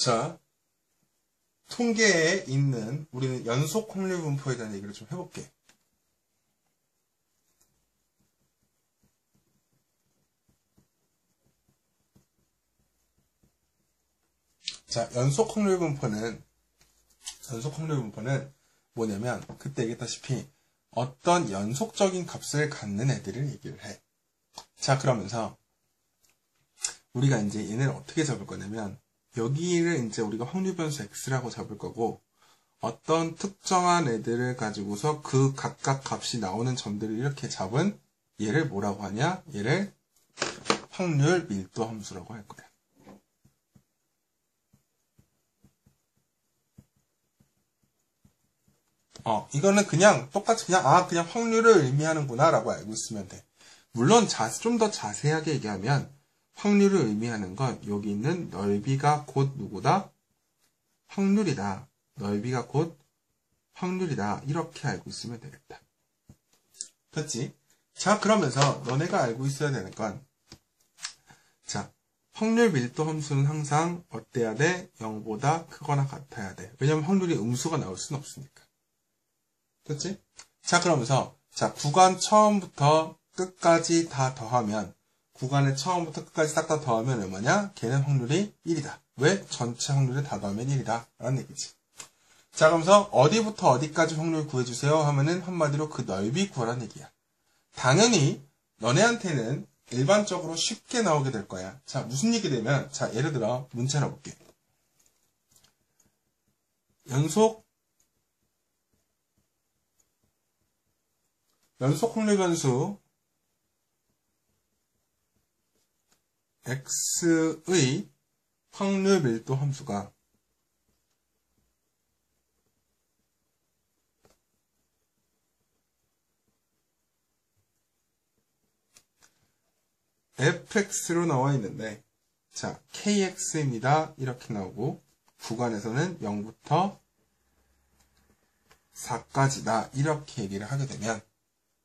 자, 통계에 있는 우리는 연속 확률 분포에 대한 얘기를 좀 해볼게. 자, 연속 확률 분포는 뭐냐면 그때 얘기했다시피 어떤 연속적인 값을 갖는 애들을 얘기를 해. 자, 그러면서 우리가 이제 얘네를 어떻게 잡을 거냐면 여기를 이제 우리가 확률 변수 x라고 잡을 거고 어떤 특정한 애들을 가지고서 그 각각 값이 나오는 점들을 이렇게 잡은 얘를 뭐라고 하냐? 얘를 확률 밀도 함수라고 할 거야. 이거는 그냥 똑같이 그냥 확률을 의미하는구나 라고 알고 있으면 돼. 물론 좀 더 자세하게 얘기하면 확률을 의미하는 건 여기 있는 넓이가 곧 누구다? 확률이다. 넓이가 곧 확률이다. 이렇게 알고 있으면 되겠다. 됐지? 자, 그러면서 너네가 알고 있어야 되는 건 자, 확률 밀도 함수는 항상 어때야 돼? 0보다 크거나 같아야 돼. 왜냐면 확률이 음수가 나올 수는 없으니까. 됐지? 자, 그러면서 자, 구간 처음부터 끝까지 다 더하면 구간의 처음부터 끝까지 싹 다 더하면 얼마냐? 걔는 확률이 1이다. 왜? 전체 확률을 다 더하면 1이다. 라는 얘기지. 자, 그러면서 어디부터 어디까지 확률 구해주세요 하면은 한마디로 그 넓이 구하라는 얘기야. 당연히 너네한테는 일반적으로 쉽게 나오게 될 거야. 자, 무슨 얘기 되면 자, 예를 들어 문제 하나 볼게. 연속 확률 변수 x의 확률 밀도 함수가 fx로 나와 있는데 자, kx입니다. 이렇게 나오고 구간에서는 0부터 4까지다. 이렇게 얘기를 하게 되면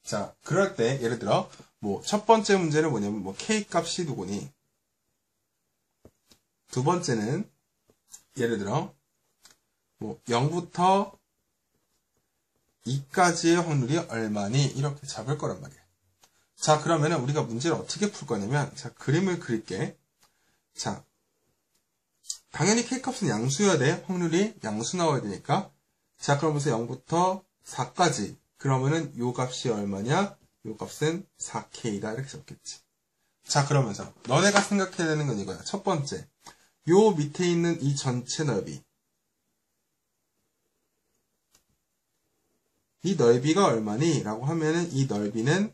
자, 그럴 때 예를 들어 뭐 첫 번째 문제는 뭐냐면 뭐 k 값이 누구니? 두 번째는 예를 들어 뭐 0부터 2까지의 확률이 얼마니? 이렇게 잡을 거란 말이야. 자, 그러면은 우리가 문제를 어떻게 풀 거냐면 자, 그림을 그릴게. 자, 당연히 k값은 양수여야 돼. 확률이 양수 나와야 되니까. 자, 그러면서 0부터 4까지. 그러면은 요 값이 얼마냐? 요 값은 4k다. 이렇게 적겠지. 자, 그러면서 너네가 생각해야 되는 건 이거야. 첫 번째. 요 밑에 있는 이 전체 넓이. 이 넓이가 얼마니? 라고 하면은 이 넓이는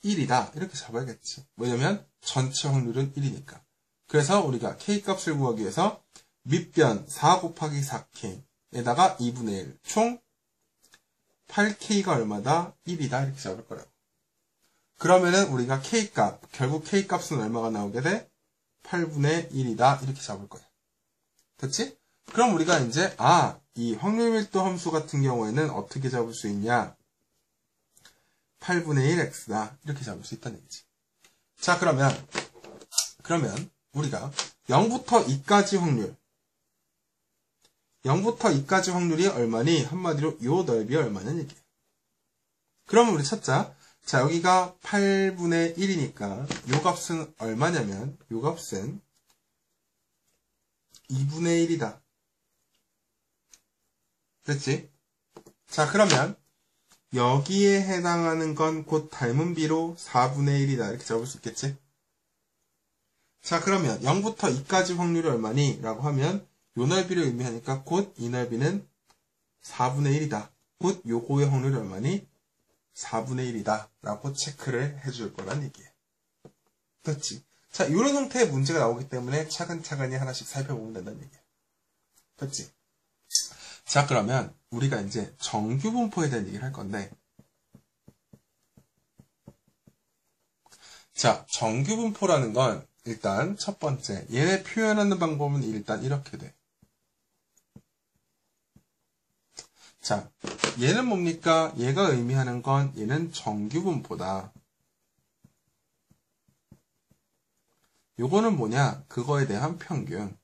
1이다. 이렇게 잡아야겠지. 왜냐면 전체 확률은 1이니까. 그래서 우리가 k값을 구하기 위해서 밑변 4 곱하기 4k에다가 2분의 1. 총 8k가 얼마다? 1이다. 이렇게 잡을 거라고. 그러면은 우리가 k값, 결국 k값은 얼마가 나오게 돼? 8분의 1이다. 이렇게 잡을 거야. 됐지? 그럼 우리가 이제 이 확률 밀도 함수 같은 경우에는 어떻게 잡을 수 있냐? 8분의 1 x다. 이렇게 잡을 수 있다는 얘기지. 자, 그러면 우리가 0부터 2까지 확률 0부터 2까지 확률이 얼마니? 한마디로 요 넓이 얼마냐는 얘기예요. 그러면 우리 찾자. 자, 여기가 8분의 1이니까 요 값은 얼마냐면 요 값은 2분의 1이다. 됐지? 자, 그러면 여기에 해당하는 건 곧 닮은 비로 4분의 1이다. 이렇게 잡을 수 있겠지? 자, 그러면 0부터 2까지 확률이 얼마니? 라고 하면 요 넓이를 의미하니까 곧 이 넓이는 4분의 1이다. 곧 요거의 확률이 얼마니? 4분의 1이다. 라고 체크를 해줄 거란 얘기예요. 됐지? 자, 이런 형태의 문제가 나오기 때문에 차근차근히 하나씩 살펴보면 된다는 얘기예요. 됐지? 자, 그러면 우리가 이제 정규 분포에 대한 얘기를 할 건데 자, 정규 분포라는 건 일단 첫 번째 얘네 표현하는 방법은 일단 이렇게 돼. 자, 얘는 뭡니까? 얘가 의미하는 건 얘는 정규 분포다. 요거는 뭐냐? 그거에 대한 평균.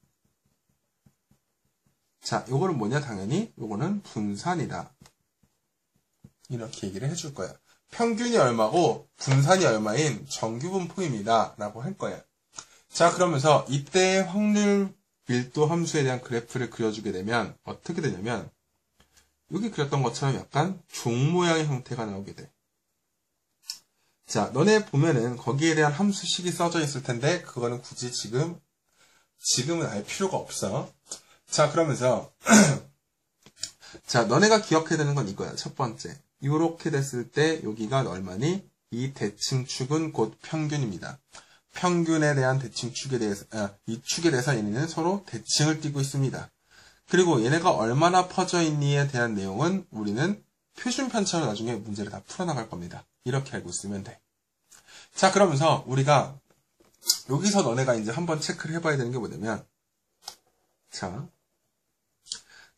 자, 요거는 뭐냐? 당연히 요거는 분산이다. 이렇게 얘기를 해줄 거야. 평균이 얼마고 분산이 얼마인 정규분포입니다. 라고 할 거야. 자, 그러면서 이때의 확률 밀도 함수에 대한 그래프를 그려주게 되면 어떻게 되냐면 여기 그렸던 것처럼 약간 종 모양의 형태가 나오게 돼. 자, 너네 보면은 거기에 대한 함수식이 써져 있을 텐데 그거는 굳이 지금은 알 필요가 없어. 자, 그러면서 자, 너네가 기억해야 되는 건 이거야. 첫 번째. 이렇게 됐을 때 여기가 얼마니? 이 대칭축은 곧 평균입니다. 평균에 대한 대칭축에 대해서 이 축에 대해서 얘네는 서로 대칭을 띠고 있습니다. 그리고 얘네가 얼마나 퍼져 있니에 대한 내용은 우리는 표준 편차로 나중에 문제를 다 풀어나갈 겁니다. 이렇게 알고 있으면 돼. 자, 그러면서 우리가 여기서 너네가 이제 한번 체크를 해봐야 되는 게 뭐냐면 자,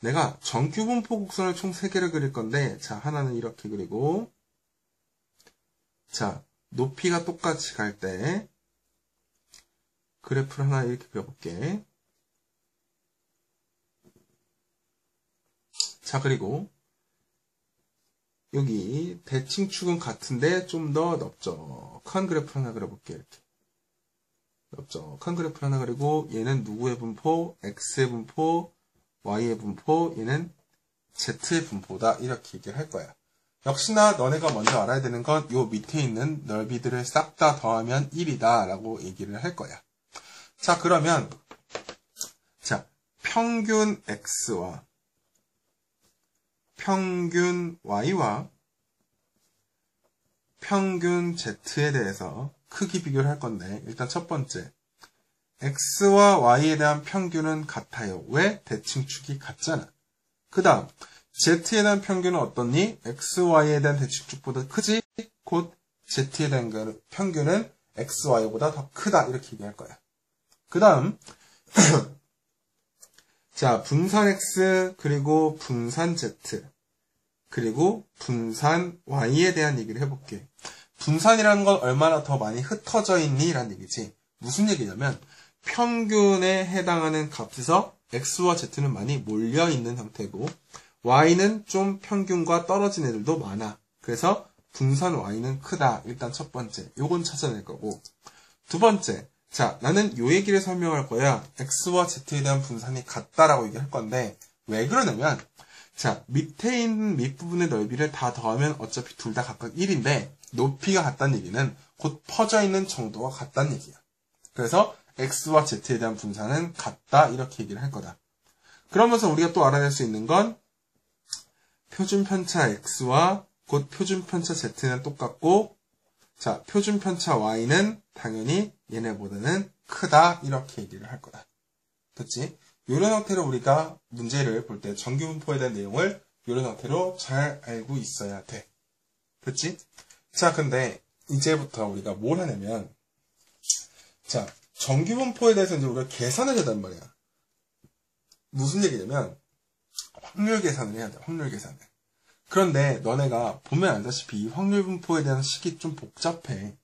내가 정규분포 곡선을 총 3개를 그릴 건데 자, 하나는 이렇게 그리고 자, 높이가 똑같이 갈 때 그래프를 하나 이렇게 그려볼게. 자, 그리고 여기 대칭축은 같은데 좀 더 넓적한 그래프 하나 그려볼게. 이렇게 넓적한 그래프 하나 그리고 얘는 누구의 분포? X의 분포, Y의 분포, 얘는 Z의 분포다. 이렇게 얘기를 할 거야. 역시나 너네가 먼저 알아야 되는 건 요 밑에 있는 넓이들을 싹 다 더하면 1이다 라고 얘기를 할 거야. 자, 그러면 자, 평균 X와 평균 Y와 평균 Z에 대해서 크기 비교를 할 건데 일단 첫 번째 X와 Y에 대한 평균은 같아요. 왜? 대칭축이 같잖아. 그 다음 Z에 대한 평균은 어떻니? X, Y에 대한 대칭축보다 크지? 곧 Z에 대한 평균은 X, Y보다 더 크다. 이렇게 얘기할 거야. 그 다음 자, 분산 X 그리고 분산 Z 그리고 분산 Y에 대한 얘기를 해볼게. 분산이라는 건 얼마나 더 많이 흩어져 있니? 라는 얘기지. 무슨 얘기냐면 평균에 해당하는 값에서 X와 Z는 많이 몰려있는 형태고 Y는 좀 평균과 떨어진 애들도 많아. 그래서 분산 Y는 크다. 일단 첫 번째. 요건 찾아낼 거고 두 번째. 자, 나는 요 얘기를 설명할 거야. X와 Z에 대한 분산이 같다라고 얘기할 건데 왜 그러냐면 자, 밑에 있는 밑부분의 넓이를 다 더하면 어차피 둘 다 각각 1인데 높이가 같다는 얘기는 곧 퍼져 있는 정도가 같다는 얘기야. 그래서 X와 Z에 대한 분산은 같다 이렇게 얘기를 할 거다. 그러면서 우리가 또 알아낼 수 있는 건 표준 편차 X와 곧 표준 편차 Z는 똑같고 자, 표준 편차 Y는 당연히 얘네보다는 크다 이렇게 얘기를 할 거다. 그치? 이런 형태로 우리가 문제를 볼 때 정규분포에 대한 내용을 이런 형태로 잘 알고 있어야 돼. 그치? 자, 근데 이제부터 우리가 뭘 하냐면 자, 정규분포에 대해서 이제 우리가 계산을 해야 된단 말이야. 무슨 얘기냐면 확률 계산을 해야 돼. 확률 계산을. 그런데 너네가 보면 알다시피 이 확률 분포에 대한 식이 좀 복잡해.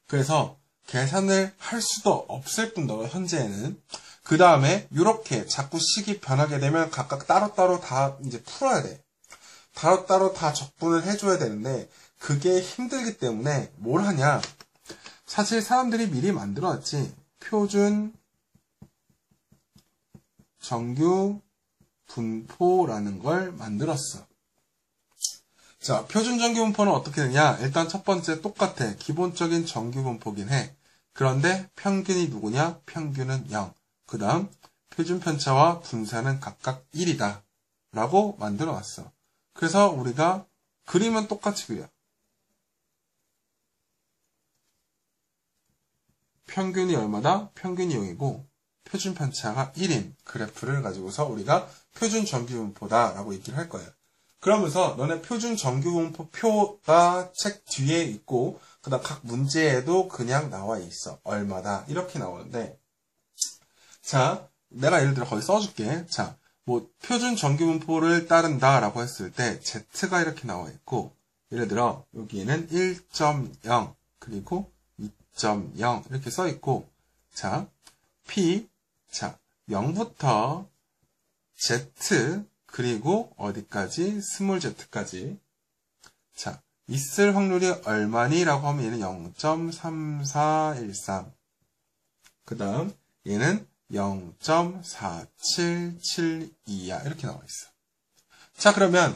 그래서 계산을 할 수도 없을 뿐더러 현재에는 그 다음에 이렇게 자꾸 식이 변하게 되면 각각 따로따로 다 이제 풀어야 돼. 따로따로 다 적분을 해줘야 되는데 그게 힘들기 때문에 뭘 하냐. 사실 사람들이 미리 만들어놨지. 표준 정규 분포라는 걸 만들었어. 자, 표준 정규 분포는 어떻게 되냐? 일단 첫 번째 똑같아. 기본적인 정규 분포긴 해. 그런데 평균이 누구냐? 평균은 0. 그 다음 표준 편차와 분산은 각각 1이다. 라고 만들어 놨어. 그래서 우리가 그림은 똑같이 그려. 평균이 얼마다? 평균이 0이고 표준 편차가 1인 그래프를 가지고서 우리가 표준 정규 분포다 라고 얘기를 할 거예요. 그러면서 너네 표준 정규 분포 표가 책 뒤에 있고 그다음 각 문제에도 그냥 나와 있어. 얼마다 이렇게 나오는데 자, 내가 예를 들어 거기 써줄게. 자, 뭐 표준 정규 분포를 따른다 라고 했을 때 Z가 이렇게 나와 있고 예를 들어 여기에는 1.0 그리고 2.0 이렇게 써 있고 자, P, 자, 0부터 Z, 그리고 어디까지? 스몰 z까지. 자, 있을 확률이 얼마니? 라고 하면 얘는 0.3413. 그 다음, 얘는 0.4772야. 이렇게 나와 있어. 자, 그러면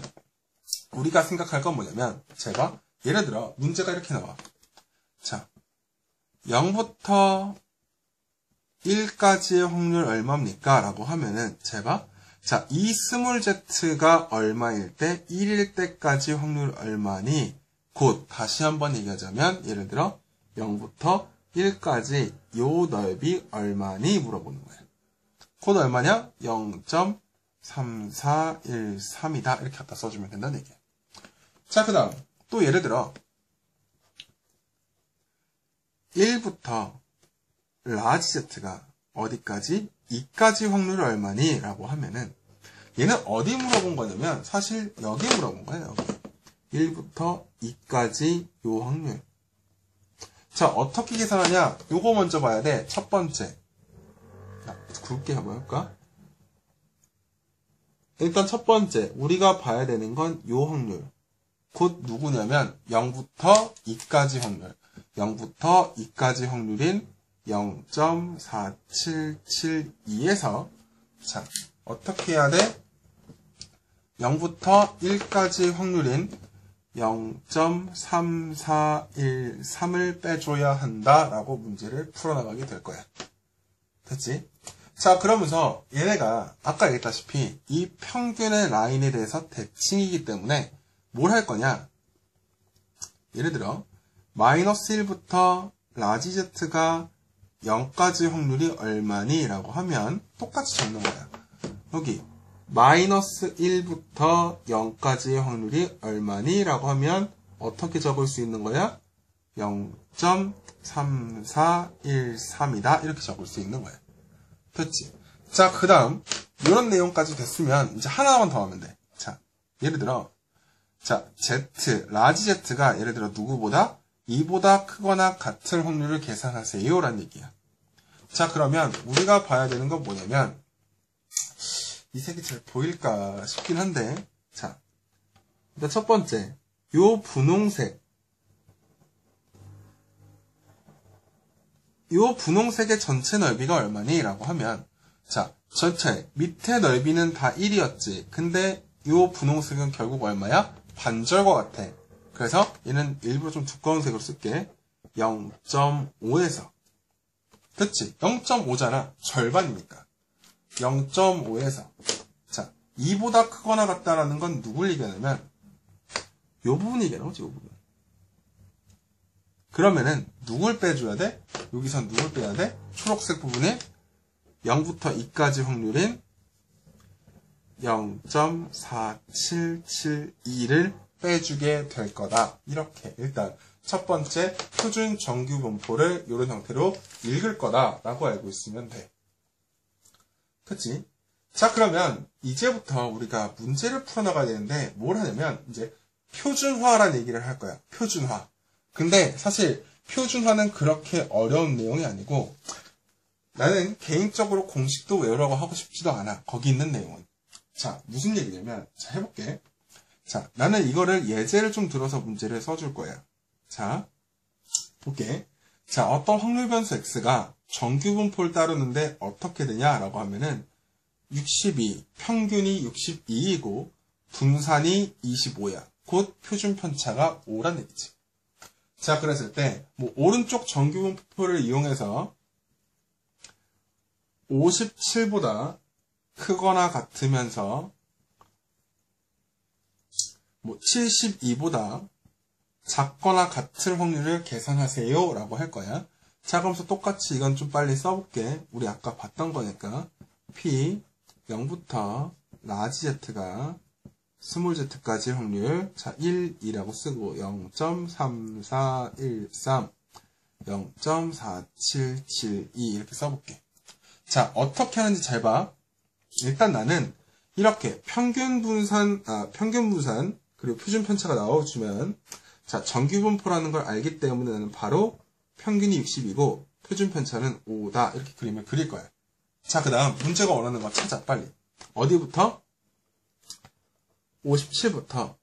우리가 생각할 건 뭐냐면, 제가 예를 들어 문제가 이렇게 나와. 자, 0부터 1까지의 확률 얼마입니까? 라고 하면은 제가 자, 이 스몰 z가 얼마일 때 1일 때까지 확률 얼마니? 곧 다시 한번 얘기하자면 예를 들어 0부터 1까지 요 넓이 얼마니? 물어보는 거예요. 곧 얼마냐? 0.3413이다. 이렇게 갖다 써주면 된다는 얘기예요. 자, 그 다음 또 예를 들어 1부터 라지 z가 어디까지? 2까지 확률이 얼마니? 라고 하면은 얘는 어디 물어본 거냐면 사실 여기 물어본 거예요. 1부터 2까지 요 확률. 자, 어떻게 계산하냐? 요거 먼저 봐야 돼. 첫 번째. 자, 굵게 한번 해볼까? 일단 첫 번째 우리가 봐야 되는 건 요 확률. 곧 누구냐면 0부터 2까지 확률. 0부터 2까지 확률인 0.4772에서 자, 어떻게 해야 돼? 0부터 1까지 확률인 0.3413을 빼줘야 한다라고 문제를 풀어나가게 될 거야. 됐지? 자, 그러면서 얘네가 아까 얘기했다시피 이 평균의 라인에 대해서 대칭이기 때문에 뭘 할 거냐? 예를 들어 마이너스 1부터 라지 z가 0까지 확률이 얼마니? 라고 하면 똑같이 적는 거야. 여기 마이너스 1부터 0까지의 확률이 얼마니? 라고 하면 어떻게 적을 수 있는 거야? 0.3413이다. 이렇게 적을 수 있는 거야. 됐지? 자, 그 다음 이런 내용까지 됐으면 이제 하나만 더 하면 돼. 자, 예를 들어 자, Z, 라지 Z가 예를 들어 누구보다? 2보다 크거나 같은 확률을 계산하세요. 라는 얘기야. 자, 그러면 우리가 봐야 되는 건 뭐냐면 이 색이 잘 보일까 싶긴 한데 자, 일단 첫 번째 요 분홍색 요 분홍색의 전체 넓이가 얼마니? 라고 하면 자, 전체 밑에 넓이는 다 1이었지. 근데 요 분홍색은 결국 얼마야? 반절과 같아. 그래서 얘는 일부러 좀 두꺼운 색으로 쓸게. 0.5에서 됐지? 0.5잖아. 절반이니까. 0.5에서 자, 2보다 크거나 같다라는 건 누굴 얘기하냐면 요 부분 얘기하는 거지, 요 부분. 그러면은 누굴 빼줘야 돼? 여기선 누굴 빼야 돼? 초록색 부분에 0부터 2까지 확률인 0.4772를 빼주게 될 거다. 이렇게 일단 첫 번째 표준 정규 분포를 이런 형태로 읽을 거다라고 알고 있으면 돼. 그치? 자, 그러면 이제부터 우리가 문제를 풀어나가야 되는데 뭘 하냐면 이제 표준화라는 얘기를 할 거야. 표준화. 근데 사실 표준화는 그렇게 어려운 내용이 아니고 나는 개인적으로 공식도 외우라고 하고 싶지도 않아. 거기 있는 내용은. 자, 무슨 얘기냐면 자, 해볼게. 자, 나는 이거를 예제를 좀 들어서 문제를 써줄 거야. 자, 볼게. 자, 어떤 확률 변수 x가 정규 분포를 따르는데 어떻게 되냐라고 하면은 62, 평균이 62이고 분산이 25야. 곧 표준 편차가 5란 얘기지. 자, 그랬을 때 뭐 오른쪽 정규 분포를 이용해서 57보다 크거나 같으면서 뭐 72보다 작거나 같은 확률을 계산하세요 라고 할 거야. 자, 그러면서 똑같이 이건 좀 빨리 써볼게. 우리 아까 봤던 거니까 P 0부터 라지 z가 스몰 z까지 확률 자 1이라고 쓰고 0.3413 0.4772 이렇게 써볼게. 자, 어떻게 하는지 잘 봐. 일단 나는 이렇게 평균 분산 그리고 표준 편차가 나와주면 자, 정규 분포라는 걸 알기 때문에 나는 바로 평균이 60이고 표준 편차는 5다. 이렇게 그림을 그릴 거야. 자, 그 다음 문제가 원하는 거 찾아, 빨리. 어디부터? 57부터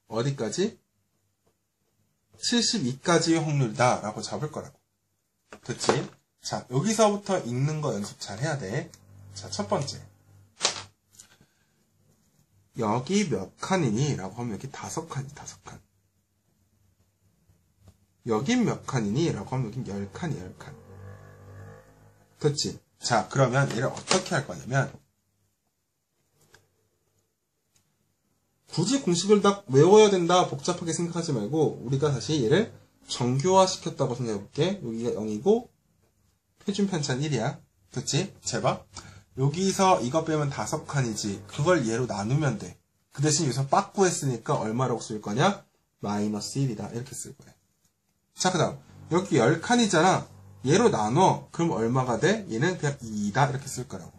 어디까지? 72까지의 확률이다 라고 잡을 거라고. 됐지? 자, 여기서부터 읽는 거 연습 잘 해야 돼. 자, 첫 번째. 여기 몇 칸이니? 라고 하면 여기 5칸이 5칸. 여긴 몇 칸이니? 라고 하면 여긴 10칸이 10칸. 됐지? 자, 그러면 얘를 어떻게 할 거냐면, 굳이 공식을 딱 외워야 된다, 복잡하게 생각하지 말고, 우리가 다시 얘를 정교화 시켰다고 생각해 볼게. 여기가 0이고, 표준 편차는 1이야. 됐지? 제발. 여기서 이거 빼면 5칸이지. 그걸 얘로 나누면 돼. 그 대신 여기서 빠꾸 했으니까 얼마라고 쓸 거냐? 마이너스 1이다. 이렇게 쓸 거야. 자, 그 다음. 여기 10칸이잖아. 얘로 나눠. 그럼 얼마가 돼? 얘는 그냥 2다. 이렇게 쓸 거라고.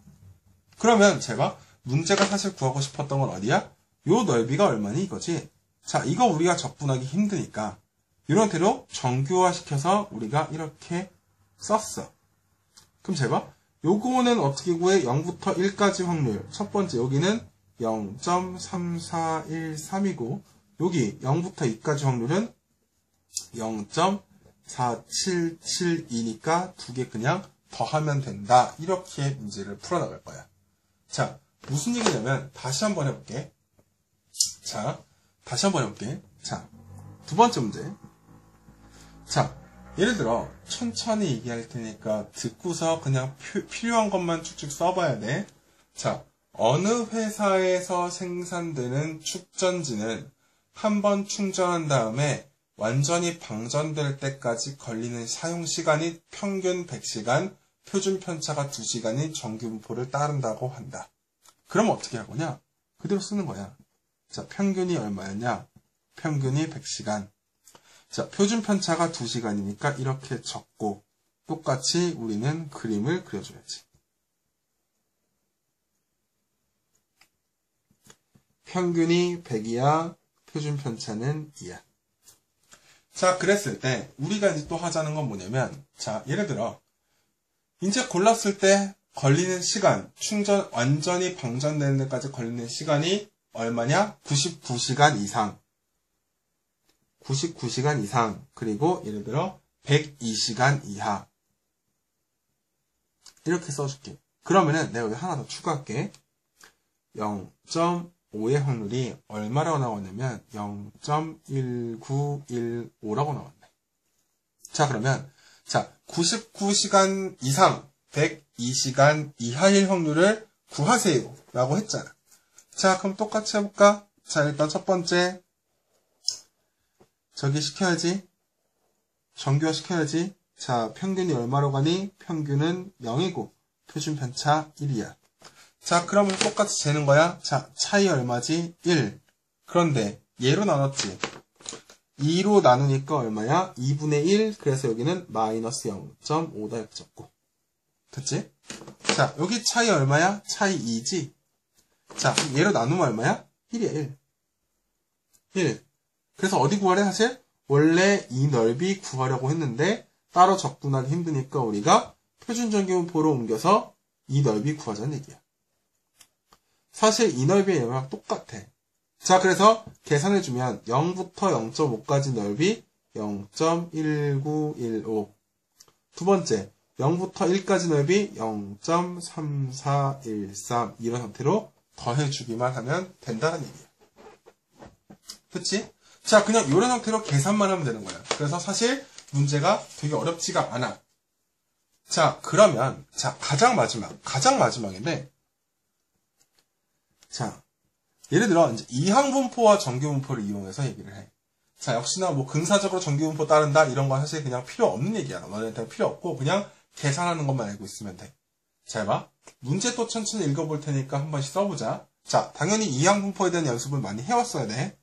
그러면 제발. 문제가 사실 구하고 싶었던 건 어디야? 요 넓이가 얼마니? 이거지. 자, 이거 우리가 적분하기 힘드니까. 이런 대로 정교화 시켜서 우리가 이렇게 썼어. 그럼 제발. 요거는 어떻게 구해? 0부터 1까지 확률. 첫 번째 여기는 0.3413이고 여기 0부터 2까지 확률은 0.4772니까 두 개 그냥 더하면 된다. 이렇게 문제를 풀어나갈 거야. 자, 무슨 얘기냐면 다시 한번 해볼게. 자, 다시 한번 해볼게. 자, 두 번째 문제. 자, 예를 들어 천천히 얘기할 테니까 듣고서 그냥 필요한 것만 쭉쭉 써봐야 돼. 자, 어느 회사에서 생산되는 축전지는 한번 충전한 다음에 완전히 방전될 때까지 걸리는 사용시간이 평균 100시간, 표준 편차가 2시간인 정규분포를 따른다고 한다. 그럼 어떻게 할 거냐? 그대로 쓰는 거야. 자, 평균이 얼마였냐? 평균이 100시간. 자, 표준 편차가 2시간이니까 이렇게 적고 똑같이 우리는 그림을 그려줘야지. 평균이 100이야, 표준 편차는 2야. 자, 그랬을 때 우리가 이제 또 하자는 건 뭐냐면, 자, 예를 들어 이제 골랐을 때 걸리는 시간, 충전 완전히 방전되는 데까지 걸리는 시간이 얼마냐? 99시간 이상. 99시간 이상, 그리고 예를 들어 102시간 이하. 이렇게 써줄게. 그러면은 내가 여기 하나 더 추가할게. 0.5의 확률이 얼마라고 나왔냐면 0.1915라고 나왔네. 자, 그러면 자, 99시간 이상 102시간 이하일 확률을 구하세요 라고 했잖아. 자, 그럼 똑같이 해볼까? 자, 일단 첫 번째 저기 시켜야지. 정교화 시켜야지. 자, 평균이 얼마로 가니? 평균은 0이고 표준 편차 1이야. 자, 그러면 똑같이 재는 거야. 자, 차이 얼마지? 1. 그런데 얘로 나눴지. 2로 나누니까 얼마야? 2분의 1. 그래서 여기는 마이너스 0.5다 이렇게 적고. 됐지? 자, 여기 차이 얼마야? 차이 2지? 자, 얘로 나누면 얼마야? 1이야, 1. 1. 그래서 어디 구하래 사실? 원래 이 넓이 구하려고 했는데 따로 적분하기 힘드니까 우리가 표준정규분포로 옮겨서 이 넓이 구하자는 얘기야. 사실 이 넓이의 영역 똑같아. 자, 그래서 계산해주면 0부터 0.5까지 넓이 0.1915. 두 번째, 0부터 1까지 넓이 0.3413. 이런 형태로 더해주기만 하면 된다는 얘기야. 그치? 자, 그냥 이런 형태로 계산만 하면 되는 거야. 그래서 사실 문제가 되게 어렵지가 않아. 자, 그러면 자, 가장 마지막인데, 자, 예를 들어 이제 이항분포와 정규분포를 이용해서 얘기를 해. 자, 역시나 뭐 근사적으로 정규분포 따른다 이런 건 사실 그냥 필요 없는 얘기야. 너네한테 필요 없고 그냥 계산하는 것만 알고 있으면 돼. 잘 봐. 문제 또 천천히 읽어볼 테니까 한 번씩 써보자. 자, 당연히 이항분포에 대한 연습을 많이 해왔어야 돼.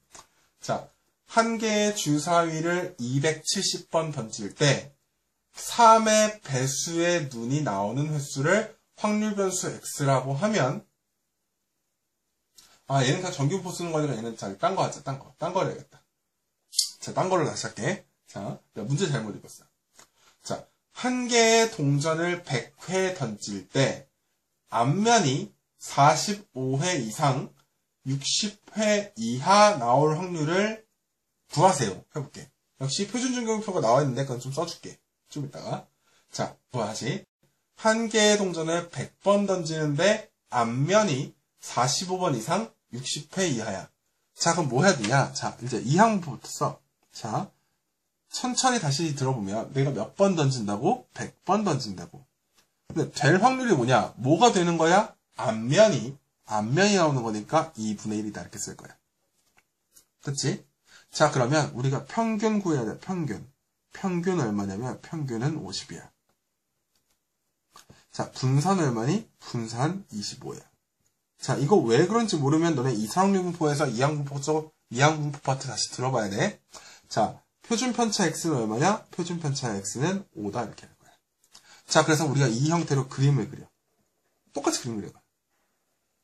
자, 한 개의 주사위를 270번 던질 때 3의 배수의 눈이 나오는 횟수를 확률 변수 x라고 하면, 아, 얘는 다 정규분포 쓰는 거 아니라 얘는 딴 거 하자. 딴 거 해야겠다. 자, 딴 거를 다시 할게. 자, 문제 잘못 읽었어. 자, 한 개의 동전을 100회 던질 때 앞면이 45회 이상 60회 이하 나올 확률을 구하세요. 해볼게. 역시 표준중개표가 나와 있는데 그건 좀 써줄게. 좀 이따가. 자, 구하시. 한 개의 동전을 100번 던지는데 앞면이 45번 이상 60회 이하야. 자, 그럼 뭐 해야 되냐? 자, 이제 이 항부터 써. 자, 천천히 다시 들어보면 내가 몇 번 던진다고? 100번 던진다고. 근데 될 확률이 뭐냐? 뭐가 되는 거야? 앞면이 나오는 거니까 2분의 1이다. 이렇게 쓸 거야. 그치? 자, 그러면 우리가 평균 구해야 돼. 평균. 평균 얼마냐면 평균은 50이야. 자, 분산 얼마니? 분산 25야. 자, 이거 왜 그런지 모르면 너네 이상분포에서 이항분포 파트 다시 들어봐야 돼. 자, 표준 편차 x는 얼마냐? 표준 편차 x는 5다. 이렇게 할 거야. 자, 그래서 우리가 이 형태로 그림을 그려. 똑같이 그림 그려봐.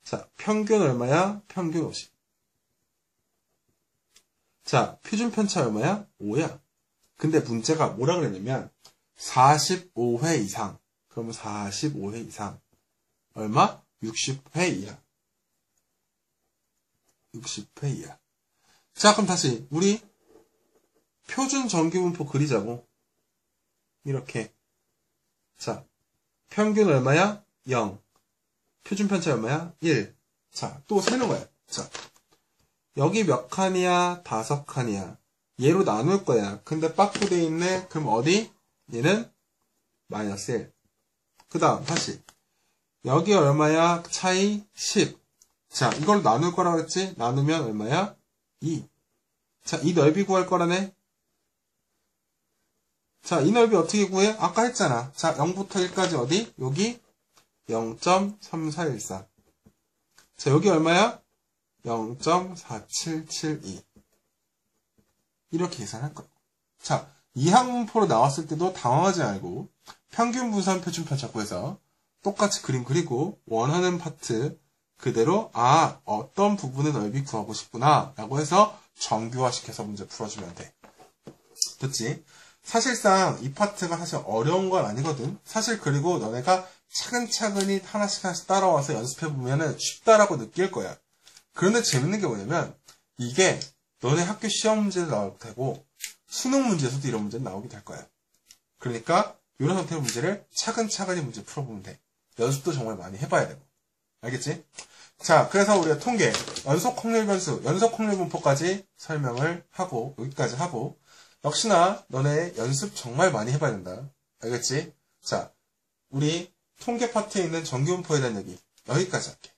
자, 평균 얼마야? 평균 50. 자, 표준 편차 얼마야? 5야. 근데 문제가 뭐라 그랬냐면 45회 이상. 그러면 45회 이상. 얼마? 60회 이하. 60회 이하. 자, 그럼 다시 우리 표준 정규분포 그리자고. 이렇게. 자, 평균 얼마야? 0. 표준 편차 얼마야? 1. 자, 또 세는 거야. 자, 여기 몇 칸이야? 5칸이야. 얘로 나눌 거야. 근데 빠꾸돼 있네. 그럼 어디? 얘는 마이너스 1. 그 다음 다시. 여기 얼마야? 차이 10. 자, 이걸 나눌 거라 그랬지? 나누면 얼마야? 2. 자, 이 넓이 구할 거라네. 자, 이 넓이 어떻게 구해? 아까 했잖아. 자, 0부터 1까지 어디? 여기 0.3414. 자, 여기 얼마야? 0.4772. 이렇게 계산할 거야. 자, 이항분포로 나왔을 때도 당황하지 말고 평균 분산 표준 편차 구해서 똑같이 그림 그리고 원하는 파트 그대로 어떤 부분의 넓이 구하고 싶구나 라고 해서 정규화시켜서 문제 풀어주면 돼. 됐지? 사실상 이 파트가 사실 어려운 건 아니거든. 사실 그리고 너네가 차근차근히 하나씩 따라와서 연습해보면 쉽다라고 느낄 거야. 그런데 재밌는 게 뭐냐면 이게 너네 학교 시험 문제도 나올 테고 수능 문제에서도 이런 문제는 나오게 될 거야. 그러니까 이런 형태의 문제를 차근차근히 문제 풀어보면 돼. 연습도 정말 많이 해봐야 되고. 알겠지? 자, 그래서 우리가 통계, 연속 확률 변수, 연속 확률 분포까지 설명을 하고 여기까지 하고 역시나 너네 연습 정말 많이 해봐야 된다. 알겠지? 자, 우리 통계 파트에 있는 정규분포에 대한 얘기 여기까지 할게.